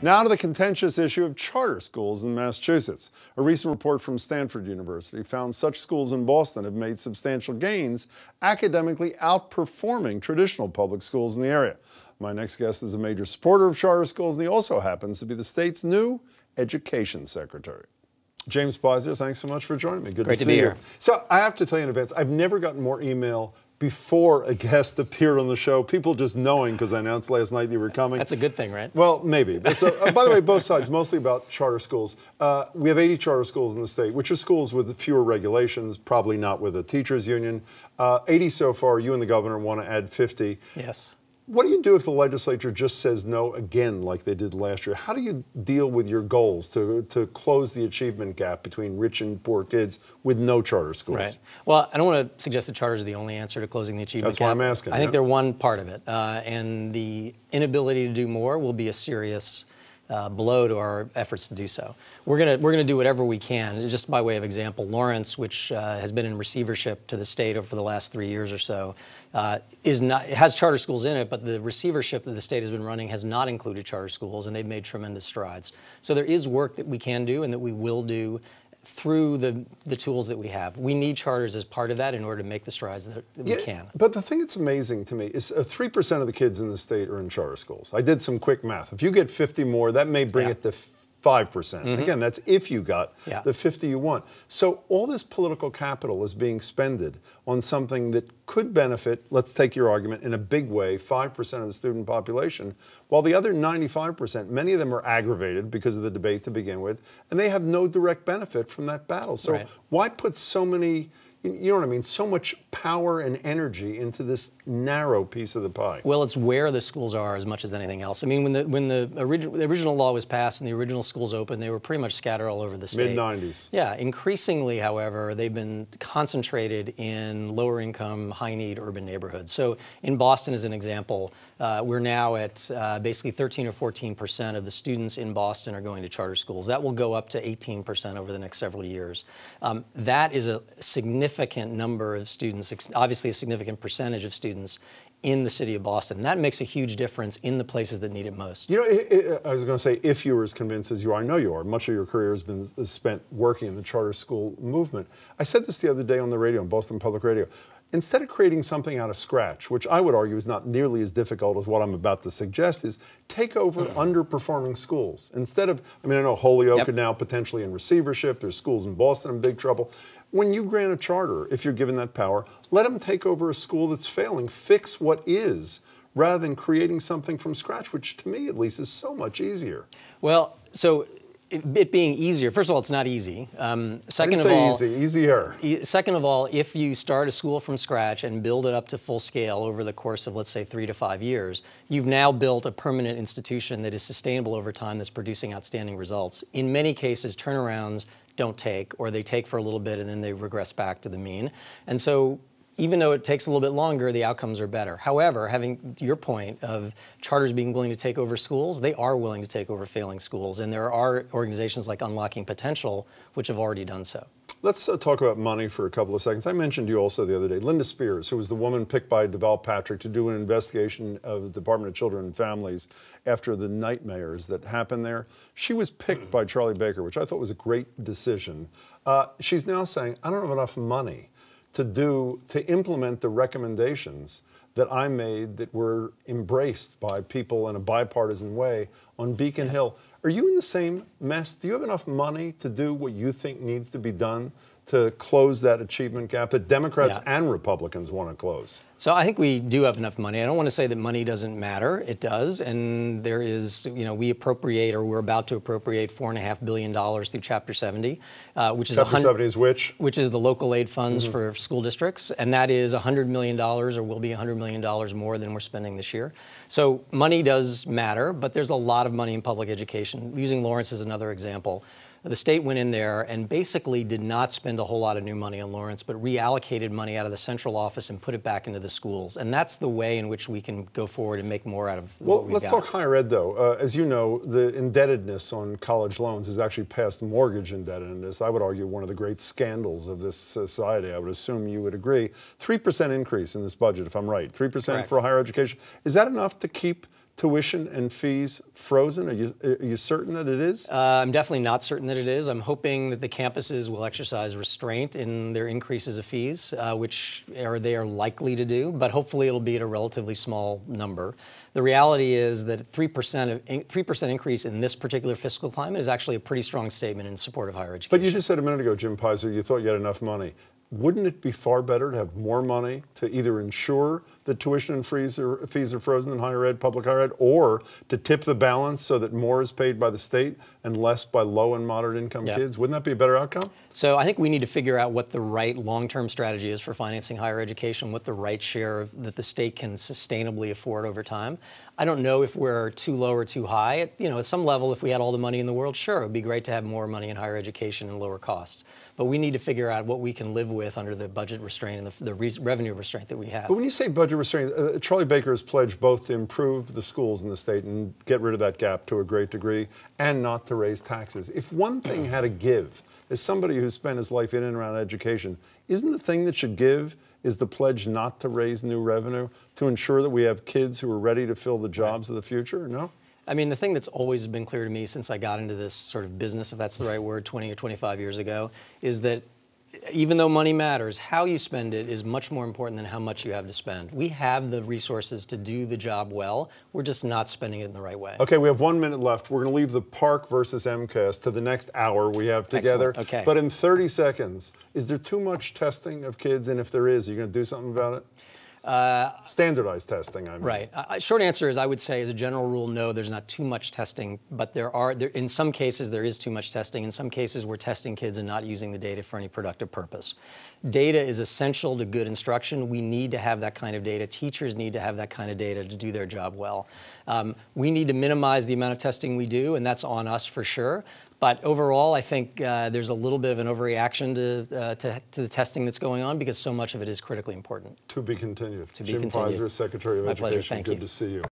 Now to the contentious issue of charter schools in Massachusetts. A recent report from Stanford University found such schools in Boston have made substantial gains, academically outperforming traditional public schools in the area. My next guest is a major supporter of charter schools, and he also happens to be the state's new education secretary. James Peyser, thanks so much for joining me. Good to see you. So I have to tell you in advance, I've never gotten more email before a guest appeared on the show, people just knowing, because I announced last night you were coming. That's a good thing, right? Well, maybe. By the way, both sides, mostly about charter schools. We have 80 charter schools in the state, which are schools with fewer regulations, probably not with a teachers union. 80 so far. You and the governor want to add 50. Yes. What do you do if the legislature just says no again like they did last year? How do you deal with your goals to close the achievement gap between rich and poor kids with no charter schools? Right. Well, I don't want to suggest that charters are the only answer to closing the achievement gap. That's why I'm asking. I think they're one part of it. And the inability to do more will be a serious blow to our efforts to do so. We're gonna do whatever we can. Just by way of example, Lawrence, which has been in receivership to the state over the last 3 years or so, it has charter schools in it, but the receivership that the state has been running has not included charter schools, and they've made tremendous strides. So there is work that we can do and that we will do through the tools that we have. We need charters as part of that in order to make the strides that we can. But the thing that's amazing to me is 3% of the kids in the state are in charter schools. I did some quick math. If you get 50 more, that may bring it to 5%. Again, that's if you got the 50 you want. So all this political capital is being spended on something that could benefit, let's take your argument, in a big way, 5% of the student population, while the other 95%, many of them are aggravated because of the debate to begin with, and they have no direct benefit from that battle. So why put so many, you know what I mean, so much power and energy into this narrow piece of the pie? Well, it's where the schools are as much as anything else. I mean, when the original law was passed and the original schools opened, they were pretty much scattered all over the state. Mid-90s. Yeah, increasingly, however, they've been concentrated in lower income, high need urban neighborhoods. So in Boston, as an example, we're now at basically 13 or 14% of the students in Boston are going to charter schools. That will go up to 18% over the next several years. That is a significant number of students, obviously a significant percentage of students in the city of Boston. And that makes a huge difference in the places that need it most. You know, I was going to say, if you were as convinced as you are, I know you are, much of your career has been spent working in the charter school movement. I said this the other day on the radio, on Boston Public Radio. Instead of creating something out of scratch, which I would argue is not nearly as difficult as what I'm about to suggest, is take over underperforming schools. Instead of, I mean, I know Holyoke are now potentially in receivership. There's schools in Boston in big trouble. When you grant a charter, if you're given that power, let them take over a school that's failing. Fix what is, rather than creating something from scratch, which to me at least is so much easier. Well, so it being easier, first of all, it's not easy. Second of all, easier. Second of all, if you start a school from scratch and build it up to full scale over the course of, let's say, 3 to 5 years, you've now built a permanent institution that is sustainable over time, that's producing outstanding results. In many cases, turnarounds don't take, or they take for a little bit and then they regress back to the mean. And so even though it takes a little bit longer, the outcomes are better. However, having your point of charters being willing to take over schools, they are willing to take over failing schools. And there are organizations like Unlocking Potential which have already done so. Let's talk about money for a couple of seconds. I mentioned you also the other day, Linda Spears, who was the woman picked by Deval Patrick to do an investigation of the Department of Children and Families after the nightmares that happened there. She was picked by Charlie Baker, which I thought was a great decision. She's now saying, I don't have enough money to implement the recommendations that I made that were embraced by people in a bipartisan way on Beacon Hill. Are you in the same mess? Do you have enough money to do what you think needs to be done to close that achievement gap that Democrats and Republicans want to close? So I think we do have enough money. I don't want to say that money doesn't matter. It does, and there is, you know, we appropriate, or we're about to appropriate $4.5 billion through Chapter 70, which is Chapter 70 is which? Which is the local aid funds for school districts, and that is $100 million, or will be $100 million more than we're spending this year. So money does matter, but there's a lot of money in public education. Using Lawrence as another example. The state went in there and basically did not spend a whole lot of new money on Lawrence, but reallocated money out of the central office and put it back into the schools. And that's the way in which we can go forward and make more out of what we've got. Let's talk higher ed, though. As you know, the indebtedness on college loans has actually passed mortgage indebtedness. I would argue one of the great scandals of this society. I would assume you would agree. 3% increase in this budget, if I'm right. 3% for higher education. Is that enough to keep tuition and fees frozen? Are you certain that it is? I'm definitely not certain that it is. I'm hoping that the campuses will exercise restraint in their increases of fees, which they are likely to do, but hopefully it'll be at a relatively small number. The reality is that 3% increase in this particular fiscal climate is actually a pretty strong statement in support of higher education. But you just said a minute ago, Jim Peyser, you thought you had enough money. Wouldn't it be far better to have more money to either ensure that tuition and fees are frozen in higher ed, public higher ed, or to tip the balance so that more is paid by the state and less by low and moderate income kids? Wouldn't that be a better outcome? So I think we need to figure out what the right long-term strategy is for financing higher education, what the right share that the state can sustainably afford over time. I don't know if we're too low or too high. At some level, if we had all the money in the world, sure, it would be great to have more money in higher education and lower costs. But we need to figure out what we can live with under the budget restraint and the revenue restraint that we have. But when you say budget restraint, Charlie Baker has pledged both to improve the schools in the state and get rid of that gap to a great degree and not to raise taxes. If one thing had to give, as somebody who's spent his life in and around education, isn't the thing that should give is the pledge not to raise new revenue to ensure that we have kids who are ready to fill the jobs of the future, no? I mean, the thing that's always been clear to me since I got into this sort of business, if that's the right word, 20 or 25 years ago, is that even though money matters, how you spend it is much more important than how much you have to spend. We have the resources to do the job well. We're just not spending it in the right way. Okay, we have 1 minute left. We're going to leave the Park versus MCAS to the next hour we have together. Excellent. Okay. But in 30 seconds, is there too much testing of kids? And if there is, are you going to do something about it? Standardized testing, I mean. Right. Short answer is I would say, as a general rule, no, there's not too much testing, but in some cases there is too much testing. In some cases we're testing kids and not using the data for any productive purpose. Data is essential to good instruction. We need to have that kind of data. Teachers need to have that kind of data to do their job well. We need to minimize the amount of testing we do, and that's on us for sure. But overall, I think there's a little bit of an overreaction to the testing that's going on because so much of it is critically important. To be continued. To be continued. Jim Peyser, Secretary of My Education. pleasure. Thank you. Good to see you.